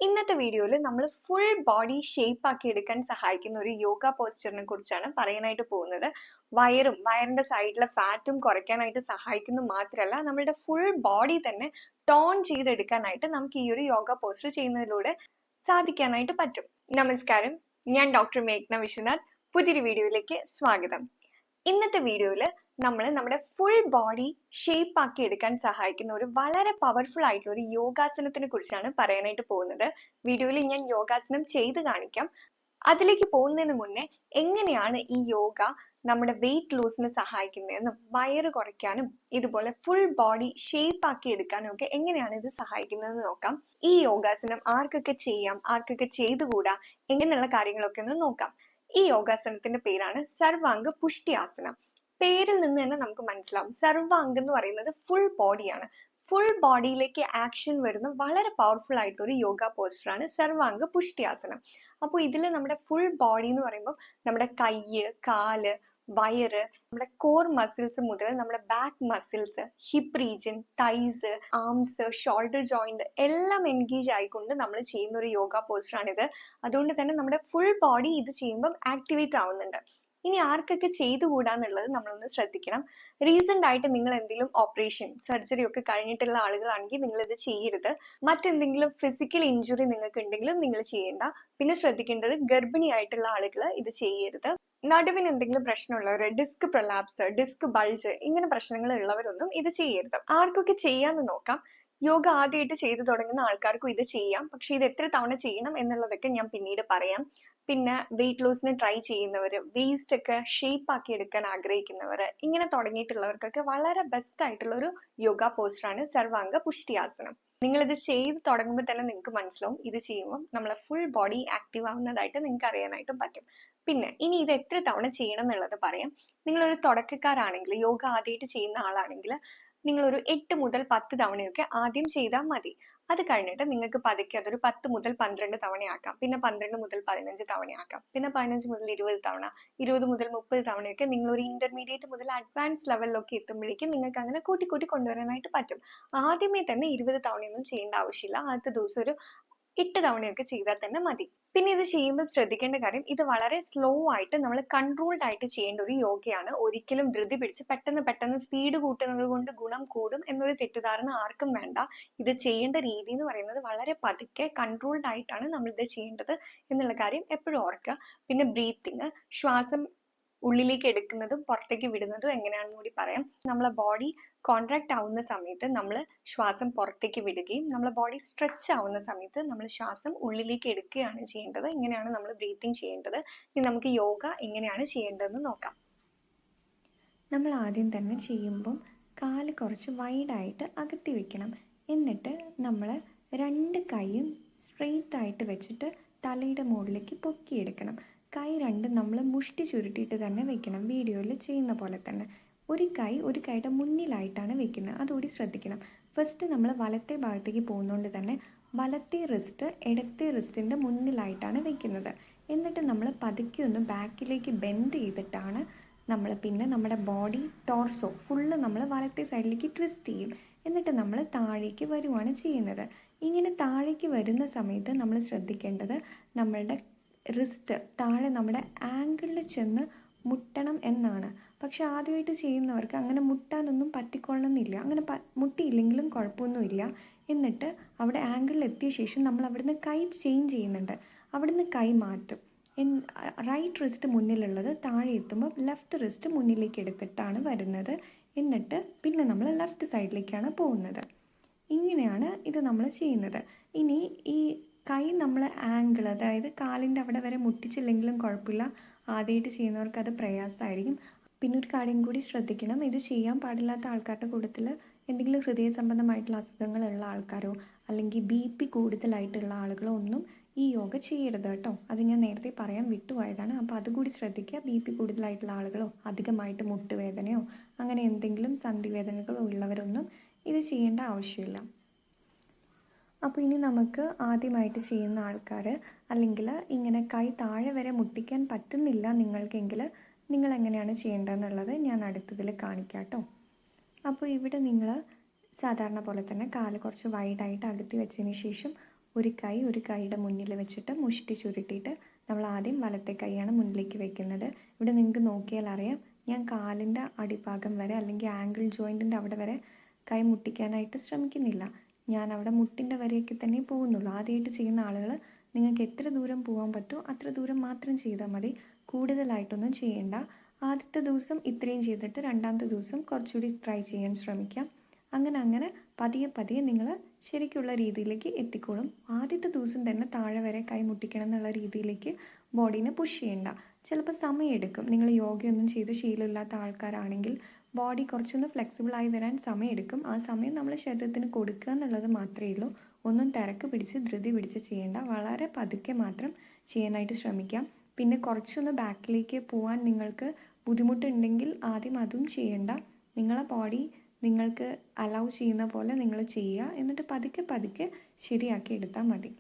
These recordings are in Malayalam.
ഇന്നത്തെ വീഡിയോയിൽ നമ്മൾ ഫുൾ ബോഡി ഷേപ്പ് ആക്കി എടുക്കാൻ സഹായിക്കുന്ന ഒരു യോഗ പോസ്ചറിനെ കുറിച്ചാണ് പറയാനായിട്ട് പോകുന്നത്. വയറിന്റെ സൈഡിലെ ഫാറ്റും കുറയ്ക്കാനായിട്ട് സഹായിക്കുന്നു മാത്രമല്ല, നമ്മളുടെ ഫുൾ ബോഡി തന്നെ ടോൺ ചെയ്തെടുക്കാനായിട്ട് നമുക്ക് ഈ ഒരു യോഗ പോസ്ചർ ചെയ്യുന്നതിലൂടെ സാധിക്കാനായിട്ട് പറ്റും. നമസ്കാരം, ഞാൻ ഡോക്ടർ മേഘ്ന വിശ്വനാഥ്. പുതിയൊരു വീഡിയോയിലേക്ക് സ്വാഗതം. ഇന്നത്തെ വീഡിയോയിൽ നമ്മൾ നമ്മുടെ ഫുൾ ബോഡി ഷേപ്പ് ആക്കി എടുക്കാൻ സഹായിക്കുന്ന ഒരു വളരെ പവർഫുൾ ആയിട്ടുള്ള ഒരു യോഗാസനത്തിനെ കുറിച്ചാണ് പറയാനായിട്ട് പോകുന്നത്. വീഡിയോയിൽ ഞാൻ യോഗാസനം ചെയ്ത് കാണിക്കാം. അതിലേക്ക് പോകുന്നതിന് മുന്നേ എങ്ങനെയാണ് ഈ യോഗ നമ്മുടെ വെയിറ്റ് ലോസിന് സഹായിക്കുന്നതെന്നും വയറ് കുറയ്ക്കാനും ഇതുപോലെ ഫുൾ ബോഡി ഷേപ്പ് ആക്കി എടുക്കാനും ഒക്കെ എങ്ങനെയാണ് ഇത് സഹായിക്കുന്നതെന്ന് നോക്കാം. ഈ യോഗാസനം ആർക്കൊക്കെ ചെയ്യാം, ആർക്കൊക്കെ ചെയ്തുകൂടാ, എങ്ങനെയുള്ള കാര്യങ്ങളൊക്കെ ഒന്ന് നോക്കാം. ഈ യോഗാസനത്തിന്റെ പേരാണ് സർവാംഗ പുഷ്ടിയാസനം. പേരിൽ നിന്ന് തന്നെ നമുക്ക് മനസ്സിലാവും, സർവാംഗം എന്ന് പറയുന്നത് ഫുൾ ബോഡിയാണ്. ഫുൾ ബോഡിയിലേക്ക് ആക്ഷൻ വരുന്ന വളരെ പവർഫുൾ ആയിട്ടുള്ള ഒരു യോഗ പോസ്റ്ററാണ് സർവാംഗ പുഷ്ടിയാസനം. അപ്പോൾ ഇതിൽ നമ്മുടെ ഫുൾ ബോഡി എന്ന് പറയുമ്പോൾ നമ്മുടെ കയ്യ്, കാല്, വയറ്, നമ്മുടെ കോർ മസിൽസ് മുതൽ നമ്മുടെ back muscles, hip region, thighs, arms, shoulder joint എല്ലാം എൻഗേജ് ആയിക്കൊണ്ട് നമ്മൾ ചെയ്യുന്ന ഒരു യോഗ പോസ്റ്ററാണിത്. അതുകൊണ്ട് തന്നെ നമ്മുടെ ഫുൾ ബോഡി ഇത് ചെയ്യുമ്പോൾ ആക്ടിവേറ്റ് ആവുന്നുണ്ട്. ഇനി ആർക്കൊക്കെ ചെയ്തുകൂടാന്നുള്ളത് നമ്മളൊന്ന് ശ്രദ്ധിക്കണം. റീസെന്റ് ആയിട്ട് നിങ്ങൾ എന്തെങ്കിലും ഓപ്പറേഷൻ, സർജറി ഒക്കെ കഴിഞ്ഞിട്ടുള്ള ആളുകളാണെങ്കിൽ നിങ്ങൾ ഇത് ചെയ്യരുത്. മറ്റെന്തെങ്കിലും ഫിസിക്കൽ ഇഞ്ചുറി നിങ്ങൾക്ക് ഉണ്ടെങ്കിലും നിങ്ങൾ ചെയ്യേണ്ട. പിന്നെ ശ്രദ്ധിക്കേണ്ടത്, ഗർഭിണിയായിട്ടുള്ള ആളുകൾ ഇത് ചെയ്യരുത്. നടുവിന് എന്തെങ്കിലും പ്രശ്നമുള്ളവർ, ഡിസ്ക് പ്രൊലാപ്സ്, ഡിസ്ക് ബൾജ്, ഇങ്ങനെ പ്രശ്നങ്ങൾ ഉള്ളവരൊന്നും ഇത് ചെയ്യരുത്. ആർക്കൊക്കെ ചെയ്യാന്ന് നോക്കാം. യോഗ ആദ്യമായിട്ട് ചെയ്തു തുടങ്ങുന്ന ആൾക്കാർക്കും ഇത് ചെയ്യാം. പക്ഷെ ഇത് എത്ര തവണ ചെയ്യണം എന്നുള്ളതൊക്കെ ഞാൻ പിന്നീട് പറയാം. പിന്നെ വെയിറ്റ് ലോസിന് ട്രൈ ചെയ്യുന്നവർ, വേസ്റ്റ് ഒക്കെ ഷേപ്പ് ആക്കി എടുക്കാൻ ആഗ്രഹിക്കുന്നവർ, ഇങ്ങനെ തുടങ്ങിയിട്ടുള്ളവർക്കൊക്കെ വളരെ ബെസ്റ്റ് ആയിട്ടുള്ള ഒരു യോഗ പോസ്റ്ററാണ് സർവാംഗ പുഷ്ടിയാസനം. നിങ്ങൾ ഇത് ചെയ്ത് തുടങ്ങുമ്പോൾ തന്നെ നിങ്ങൾക്ക് മനസ്സിലാവും, ഇത് ചെയ്യുമ്പോൾ നമ്മളെ ഫുൾ ബോഡി ആക്റ്റീവ് ആവുന്നതായിട്ട് നിങ്ങൾക്ക് അറിയാനായിട്ടും പറ്റും. പിന്നെ ഇനി ഇത് എത്ര തവണ ചെയ്യണം എന്നുള്ളത് പറയാം. നിങ്ങളൊരു തുടക്കക്കാരാണെങ്കിൽ, യോഗ ആദ്യമായിട്ട് ചെയ്യുന്ന ആളാണെങ്കിൽ നിങ്ങൾ ഒരു 8 മുതൽ 10 തവണയൊക്കെ ആദ്യം ചെയ്താൽ മതി. അത് കഴിഞ്ഞിട്ട് നിങ്ങൾക്ക് പതുക്കെ അതൊരു 10 മുതൽ 12 തവണയാക്കാം. പിന്നെ 12 മുതൽ 15 തവണയാക്കാം. പിന്നെ 15 മുതൽ 20 തവണ, 20 മുതൽ 30 തവണയൊക്കെ നിങ്ങൾ ഒരു ഇന്റർമീഡിയറ്റ് മുതൽ അഡ്വാൻസ് ലെവലിലൊക്കെ എത്തുമ്പോഴേക്കും നിങ്ങൾക്ക് അങ്ങനെ കൂട്ടി കൊണ്ടുവരാനായിട്ട് പറ്റും. ആദ്യമേ തന്നെ 20 തവണയൊന്നും ചെയ്യേണ്ട ആവശ്യമില്ല. ആദ്യത്തെ ദിവസം ഒരു 8 തവണയൊക്കെ ചെയ്താൽ തന്നെ മതി. പിന്നെ ഇത് ചെയ്യുമ്പോൾ ശ്രദ്ധിക്കേണ്ട കാര്യം, ഇത് വളരെ സ്ലോ ആയിട്ട് നമ്മൾ കൺട്രോൾഡ് ആയിട്ട് ചെയ്യേണ്ട ഒരു യോഗയാണ്. ഒരിക്കലും ധൃതി പിടിച്ച് പെട്ടെന്ന് സ്പീഡ് കൂട്ടുന്നത് കൊണ്ട് ഗുണം കൂടും എന്നൊരു തെറ്റിദ്ധാരണ ആർക്കും വേണ്ട. ഇത് ചെയ്യേണ്ട രീതി എന്ന് പറയുന്നത് വളരെ പതുക്കെ കൺട്രോൾഡ് ആയിട്ടാണ് നമ്മൾ ഇത് ചെയ്യേണ്ടത് എന്നുള്ള കാര്യം എപ്പോഴും ഓർക്കുക. പിന്നെ ബ്രീത്തിങ്, ശ്വാസം ഉള്ളിലേക്ക് എടുക്കുന്നതും പുറത്തേക്ക് വിടുന്നതും എങ്ങനെയാണെന്ന് കൂടി പറയാം. നമ്മളെ ബോഡി കോൺട്രാക്ട് ആവുന്ന സമയത്ത് നമ്മൾ ശ്വാസം പുറത്തേക്ക് വിടുകയും നമ്മളെ ബോഡി സ്ട്രെച്ച് ആവുന്ന സമയത്ത് നമ്മൾ ശ്വാസം ഉള്ളിലേക്ക് എടുക്കുകയാണ് ചെയ്യേണ്ടത്. ഇങ്ങനെയാണ് നമ്മൾ ബ്രീത്തിങ് ചെയ്യേണ്ടത്. ഇനി നമുക്ക് യോഗ എങ്ങനെയാണ് ചെയ്യേണ്ടതെന്ന് നോക്കാം. നമ്മൾ ആദ്യം തന്നെ ചെയ്യുമ്പം കാല് കുറച്ച് വൈഡായിട്ട് അകത്തി വെക്കണം. എന്നിട്ട് നമ്മൾ 2 കൈയും സ്ട്രെയിറ്റ് ആയിട്ട് വെച്ചിട്ട് തലയുടെ മുകളിലേക്ക് പൊക്കിയെടുക്കണം. കൈ രണ്ടും നമ്മൾ മുഷ്ടി ചുരുട്ടിയിട്ട് തന്നെ വെക്കണം, വീഡിയോയിൽ ചെയ്യുന്ന പോലെ തന്നെ. ഒരു കൈയുടെ മുന്നിലായിട്ടാണ് വെക്കുന്നത്, അതുകൂടി ശ്രദ്ധിക്കണം. ഫസ്റ്റ് നമ്മൾ വലത്തെ ഭാഗത്തേക്ക് പോകുന്നതുകൊണ്ട് തന്നെ വലത്തെ റിസ്റ്റ് ഇടത്തെ റിസ്റ്റിൻ്റെ മുന്നിലായിട്ടാണ് വെക്കുന്നത്. എന്നിട്ട് നമ്മൾ പതുക്കെ ഒന്ന് ബാക്കിലേക്ക് ബെൻഡ് ചെയ്തിട്ടാണ് നമ്മൾ പിന്നെ നമ്മുടെ ബോഡി ടോർസോ ഫുള്ള് നമ്മൾ വലത്തെ സൈഡിലേക്ക് ട്വിസ്റ്റ് ചെയ്യും. എന്നിട്ട് നമ്മൾ താഴേക്ക് വരുവാണ് ചെയ്യുന്നത്. ഇങ്ങനെ താഴേക്ക് വരുന്ന സമയത്ത് നമ്മൾ ശ്രദ്ധിക്കേണ്ടത്, നമ്മളുടെ റിസ്റ്റ് താഴെ നമ്മുടെ ആംഗിളിൽ ചെന്ന് മുട്ടണം എന്നാണ്. പക്ഷെ ആദ്യമായിട്ട് ചെയ്യുന്നവർക്ക് അങ്ങനെ മുട്ടാനൊന്നും പറ്റിക്കൊള്ളണമെന്നില്ല. അങ്ങനെ മുട്ടിയില്ലെങ്കിലും കുഴപ്പമൊന്നുമില്ല. എന്നിട്ട് അവിടെ ആംഗിളിൽ എത്തിയ ശേഷം നമ്മൾ അവിടുന്ന് കൈ ചേഞ്ച് ചെയ്യുന്നുണ്ട്. അവിടുന്ന് കൈ മാറ്റും. റൈറ്റ് റിസ്റ്റ് മുന്നിലുള്ളത് താഴെ എത്തുമ്പോൾ ലെഫ്റ്റ് റിസ്റ്റ് മുന്നിലേക്ക് എടുത്തിട്ടാണ് വരുന്നത്. എന്നിട്ട് പിന്നെ നമ്മൾ ലെഫ്റ്റ് സൈഡിലേക്കാണ് പോകുന്നത്. ഇങ്ങനെയാണ് ഇത് നമ്മൾ ചെയ്യുന്നത്. ഇനി ഈ കൈ നമ്മൾ ആംഗിൾ, അതായത് കാലിൻ്റെ അവിടെ വരെ മുട്ടിച്ചില്ലെങ്കിലും കുഴപ്പമില്ല. ആദ്യമായിട്ട് ചെയ്യുന്നവർക്ക് അത് പ്രയാസമായിരിക്കും. പിന്നെ ഒരു കാര്യം കൂടി ശ്രദ്ധിക്കണം, ഇത് ചെയ്യാൻ പാടില്ലാത്ത ആൾക്കാരുടെ കൂട്ടത്തിൽ എന്തെങ്കിലും ഹൃദയ സംബന്ധമായിട്ടുള്ള അസുഖങ്ങളുള്ള ആൾക്കാരോ അല്ലെങ്കിൽ BP കൂടുതലായിട്ടുള്ള ആളുകളോ ഒന്നും ഈ യോഗ ചെയ്യരുത് കേട്ടോ. അത് ഞാൻ നേരത്തെ പറയാൻ വിട്ടുപോയതാണ്. അപ്പോൾ അതുകൂടി ശ്രദ്ധിക്കുക. BP കൂടുതലായിട്ടുള്ള ആളുകളോ അധികമായിട്ട് മുട്ടുവേദനയോ അങ്ങനെ എന്തെങ്കിലും സന്ധിവേദനകളോ ഉള്ളവരൊന്നും ഇത് ചെയ്യേണ്ട ആവശ്യമില്ല. അപ്പോൾ ഇനി നമുക്ക് ആദ്യമായിട്ട് ചെയ്യുന്ന ആൾക്കാർ, അല്ലെങ്കിൽ ഇങ്ങനെ കൈ താഴെ വരെ മുട്ടിക്കാൻ പറ്റുന്നില്ല നിങ്ങൾക്കെങ്കിൽ, നിങ്ങൾ എങ്ങനെയാണ് ചെയ്യേണ്ടതെന്നുള്ളത് ഞാൻ അടുത്തതിൽ കാണിക്കാം കേട്ടോ. അപ്പോൾ ഇവിടെ നിങ്ങൾ സാധാരണ പോലെ തന്നെ കാല് കുറച്ച് വൈഡായിട്ട് അകത്തി വെച്ചതിന് ശേഷം ഒരു കൈയുടെ മുന്നിൽ വെച്ചിട്ട് മുഷ്ടി ചുരുട്ടിയിട്ട് നമ്മൾ ആദ്യം വലത്തെ കൈയാണ് മുന്നിലേക്ക് വെക്കുന്നത്. ഇവിടെ നിങ്ങൾക്ക് നോക്കിയാൽ അറിയാം, ഞാൻ കാലിൻ്റെ അടിഭാഗം വരെ അല്ലെങ്കിൽ ആംഗിൾ ജോയിൻറ്റിൻ്റെ അവിടെ വരെ കൈ മുട്ടിക്കാനായിട്ട് ശ്രമിക്കുന്നില്ല. ഞാൻ അവിടെ മുട്ടിൻ്റെ വരെയൊക്കെ തന്നെ പോകുന്നുള്ളൂ. ആദ്യമായിട്ട് ചെയ്യുന്ന ആളുകൾ നിങ്ങൾക്ക് എത്ര ദൂരം പോകാൻ പറ്റുമോ അത്ര ദൂരം മാത്രം ചെയ്താൽ മതി. കൂടുതലായിട്ടൊന്നും ചെയ്യേണ്ട. ആദ്യത്തെ ദിവസം ഇത്രയും ചെയ്തിട്ട് രണ്ടാമത്തെ ദിവസം കുറച്ചുകൂടി ട്രൈ ചെയ്യാൻ ശ്രമിക്കാം. അങ്ങനെ പതിയെ നിങ്ങൾ ശരിക്കുള്ള രീതിയിലേക്ക് എത്തിക്കോളും. ആദ്യത്തെ ദിവസം തന്നെ താഴെ വരെ കൈ മുട്ടിക്കണം എന്നുള്ള രീതിയിലേക്ക് ബോഡീനെ പുഷ് ചെയ്യണ്ട. ചിലപ്പോൾ സമയമെടുക്കും. നിങ്ങൾ യോഗയൊന്നും ചെയ്ത് ശീലമില്ലാത്ത ആൾക്കാരാണെങ്കിൽ ബോഡി കുറച്ചൊന്ന് ഫ്ലെക്സിബിളായി വരാൻ സമയമെടുക്കും. ആ സമയം നമ്മൾ ശരീരത്തിന് കൊടുക്കുക എന്നുള്ളത് മാത്രമേ ഉള്ളൂ. ഒന്നും തിരക്ക് പിടിച്ച് ധൃതി പിടിച്ച് ചെയ്യേണ്ട. വളരെ പതുക്കെ മാത്രം ചെയ്യാനായിട്ട് ശ്രമിക്കാം. പിന്നെ കുറച്ചൊന്ന് ബാക്കിലേക്ക് പോകാൻ നിങ്ങൾക്ക് ബുദ്ധിമുട്ടുണ്ടെങ്കിൽ ആദ്യം അതും ചെയ്യേണ്ട. നിങ്ങളെ ബോഡി നിങ്ങൾക്ക് അലൗ ചെയ്യുന്ന പോലെ നിങ്ങൾ ചെയ്യുക. എന്നിട്ട് പതുക്കെ ശരിയാക്കി എടുത്താൽ മതി.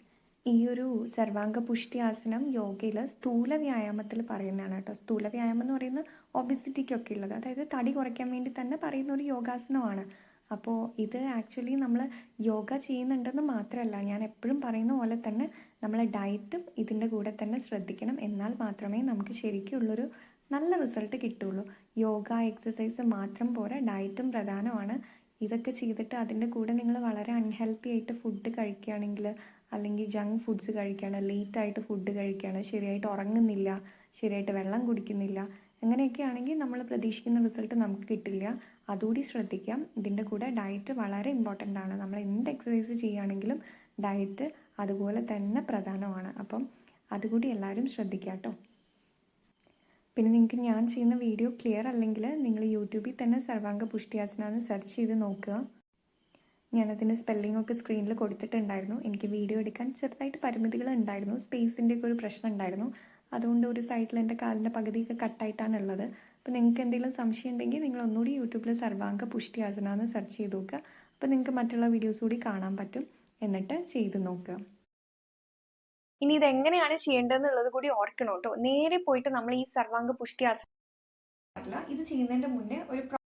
ഈ ഒരു സർവാംഗ പുഷ്ടി ആസനം യോഗയിൽ സ്ഥൂല വ്യായാമത്തിൽ പറയുന്നതാണ് കേട്ടോ. സ്ഥൂല വ്യായാമം എന്ന് പറയുന്നത് ഒബിസിറ്റിക്കൊക്കെ ഉള്ളത്, അതായത് തടി കുറയ്ക്കാൻ വേണ്ടി തന്നെ പറയുന്ന ഒരു യോഗാസനമാണ്. അപ്പോൾ ഇത് ആക്ച്വലി നമ്മൾ യോഗ ചെയ്യുന്നുണ്ടെന്ന് മാത്രമല്ല, ഞാൻ എപ്പോഴും പറയുന്ന പോലെ തന്നെ നമ്മളെ ഡയറ്റും ഇതിൻ്റെ കൂടെ തന്നെ ശ്രദ്ധിക്കണം. എന്നാൽ മാത്രമേ നമുക്ക് ശരിക്കുള്ളൊരു നല്ല റിസൾട്ട് കിട്ടുള്ളൂ. യോഗ എക്സസൈസ് മാത്രം പോരാ, ഡയറ്റും പ്രധാനമാണ്. ഇതൊക്കെ ചെയ്തിട്ട് അതിൻ്റെ കൂടെ നിങ്ങൾ വളരെ അൺഹെൽത്തി ആയിട്ട് ഫുഡ് കഴിക്കുകയാണെങ്കിൽ, അല്ലെങ്കിൽ ജങ്ക് ഫുഡ്സ് കഴിക്കുകയാണ്, ലേറ്റായിട്ട് ഫുഡ് കഴിക്കുകയാണ്, ശരിയായിട്ട് ഉറങ്ങുന്നില്ല, ശരിയായിട്ട് വെള്ളം കുടിക്കുന്നില്ല, അങ്ങനെയൊക്കെ ആണെങ്കിൽ നമ്മൾ പ്രതീക്ഷിക്കുന്ന റിസൾട്ട് നമുക്ക് കിട്ടില്ല. അതുകൂടി ശ്രദ്ധിക്കാം. ഇതിൻ്റെ കൂടെ ഡയറ്റ് വളരെ ഇമ്പോർട്ടൻ്റ് ആണ്. നമ്മൾ എന്ത് എക്സസൈസ് ചെയ്യുകയാണെങ്കിലും ഡയറ്റ് അതുപോലെ തന്നെ പ്രധാനമാണ്. അപ്പം അതുകൂടി എല്ലാവരും ശ്രദ്ധിക്കാം കേട്ടോ. പിന്നെ നിങ്ങൾക്ക് ഞാൻ ചെയ്യുന്ന വീഡിയോ ക്ലിയർ അല്ലെങ്കിൽ നിങ്ങൾ യൂട്യൂബിൽ തന്നെ സർവാംഗ പുഷ്ടിയാസന എന്ന് സെർച്ച് ചെയ്ത് നോക്കുക. ഞാനതിൻ്റെ സ്പെല്ലിങ്ങൊക്കെ സ്ക്രീനിൽ കൊടുത്തിട്ടുണ്ടായിരുന്നു. എനിക്ക് വീഡിയോ എടുക്കാൻ ചെറുതായിട്ട് പരിമിതികൾ ഉണ്ടായിരുന്നു. സ്പേസിൻ്റെയൊക്കെ ഒരു പ്രശ്നം ഉണ്ടായിരുന്നു. അതുകൊണ്ട് ഒരു സൈഡിൽ എൻ്റെ കാലിൻ്റെ പകുതിയൊക്കെ കട്ടായിട്ടാണ് ഉള്ളത്. അപ്പോൾ നിങ്ങൾക്ക് എന്തെങ്കിലും സംശയം ഉണ്ടെങ്കിൽ നിങ്ങൾ ഒന്നുകൂടി യൂട്യൂബിൽ സർവാംഗ പുഷ്ടിയാസന എന്ന് സെർച്ച് ചെയ്ത് നോക്കുക. അപ്പോൾ നിങ്ങൾക്ക് മറ്റുള്ള വീഡിയോസ് കൂടി കാണാൻ പറ്റും. എന്നിട്ട് ചെയ്ത് നോക്കുക. ഇനി ഇത് എങ്ങനെയാണ് ചെയ്യേണ്ടതെന്നുള്ളത് കൂടി ഓർക്കണം കേട്ടോ. നേരെ പോയിട്ട് നമ്മൾ ഈ സർവാംഗ പുഷ്ടി ആസനം ഇത് ചെയ്യുന്നതിന്റെ മുന്നേ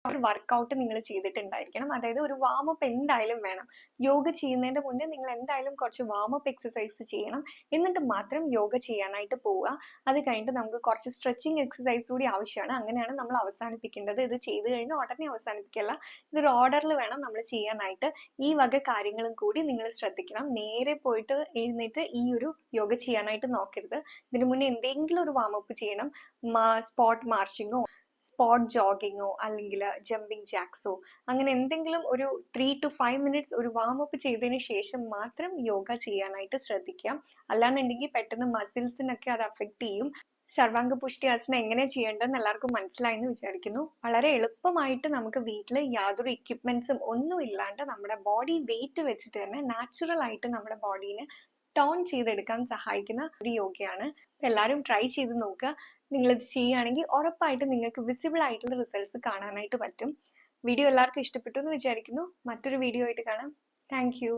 ഒരു വർക്കൗട്ട് നിങ്ങൾ ചെയ്തിട്ടുണ്ടായിരിക്കണം. അതായത് ഒരു വാമപ്പ് എന്തായാലും വേണം. യോഗ ചെയ്യുന്നതിന്റെ മുന്നേ നിങ്ങൾ എന്തായാലും കുറച്ച് വാമപ്പ് എക്സസൈസ് ചെയ്യണം. എന്നിട്ട് മാത്രം യോഗ ചെയ്യാനായിട്ട് പോവുക. അത് കഴിഞ്ഞിട്ട് നമുക്ക് കുറച്ച് സ്ട്രെച്ചിങ് എക്സസൈസ് കൂടി ആവശ്യമാണ്. അങ്ങനെയാണ് നമ്മൾ അവസാനിപ്പിക്കേണ്ടത്. ഇത് ചെയ്ത് കഴിഞ്ഞാൽ ഉടനെ അവസാനിപ്പിക്കല്ല. ഇതൊരു ഓർഡറിൽ വേണം നമ്മൾ ചെയ്യാനായിട്ട്. ഈ വക കാര്യങ്ങളും കൂടി നിങ്ങൾ ശ്രദ്ധിക്കണം. നേരെ പോയിട്ട് എഴുന്നേറ്റ് ഈ ഒരു യോഗ ചെയ്യാനായിട്ട് നോക്കരുത്. ഇതിനു മുന്നേ എന്തെങ്കിലും ഒരു വാമപ്പ് ചെയ്യണം. സ്പോട്ട് മാർച്ചിങ്ങോ സ്പോട്ട് ജോഗിങ്ങോ അല്ലെങ്കിൽ ജമ്പിങ് ജാക്സോ അങ്ങനെ എന്തെങ്കിലും ഒരു 3 to 5 minutes ഒരു വാമപ്പ് ചെയ്തതിന് ശേഷം മാത്രം യോഗ ചെയ്യാനായിട്ട് ശ്രദ്ധിക്കാം. അല്ലാന്നുണ്ടെങ്കിൽ പെട്ടെന്ന് മസിൽസിനൊക്കെ അത് അഫക്റ്റ് ചെയ്യും. സർവാംഗ പുഷ്ടി ആസനം എങ്ങനെ ചെയ്യേണ്ടതെന്ന് എല്ലാവർക്കും മനസ്സിലായെന്ന് വിചാരിക്കുന്നു. വളരെ എളുപ്പമായിട്ട് നമുക്ക് വീട്ടിൽ യാതൊരു എക്യുപ്മെന്റ്സും ഒന്നും ഇല്ലാണ്ട് നമ്മുടെ ബോഡി വെയിറ്റ് വെച്ചിട്ട് തന്നെ നാച്ചുറൽ ആയിട്ട് നമ്മുടെ ബോഡീനെ ടോൺ ചെയ്തെടുക്കാൻ സഹായിക്കുന്ന ഒരു യോഗയാണ്. എല്ലാവരും ട്രൈ ചെയ്ത് നോക്കുക. നിങ്ങൾ ഇത് ചെയ്യുകയാണെങ്കിൽ ഉറപ്പായിട്ടും നിങ്ങൾക്ക് വിസിബിൾ ആയിട്ടുള്ള റിസൾട്ട്സ് കാണാനായിട്ട് പറ്റും. വീഡിയോ എല്ലാവർക്കും ഇഷ്ടപ്പെട്ടു എന്ന് വിചാരിക്കുന്നു. മറ്റൊരു വീഡിയോ ആയിട്ട് കാണാം. Thank you.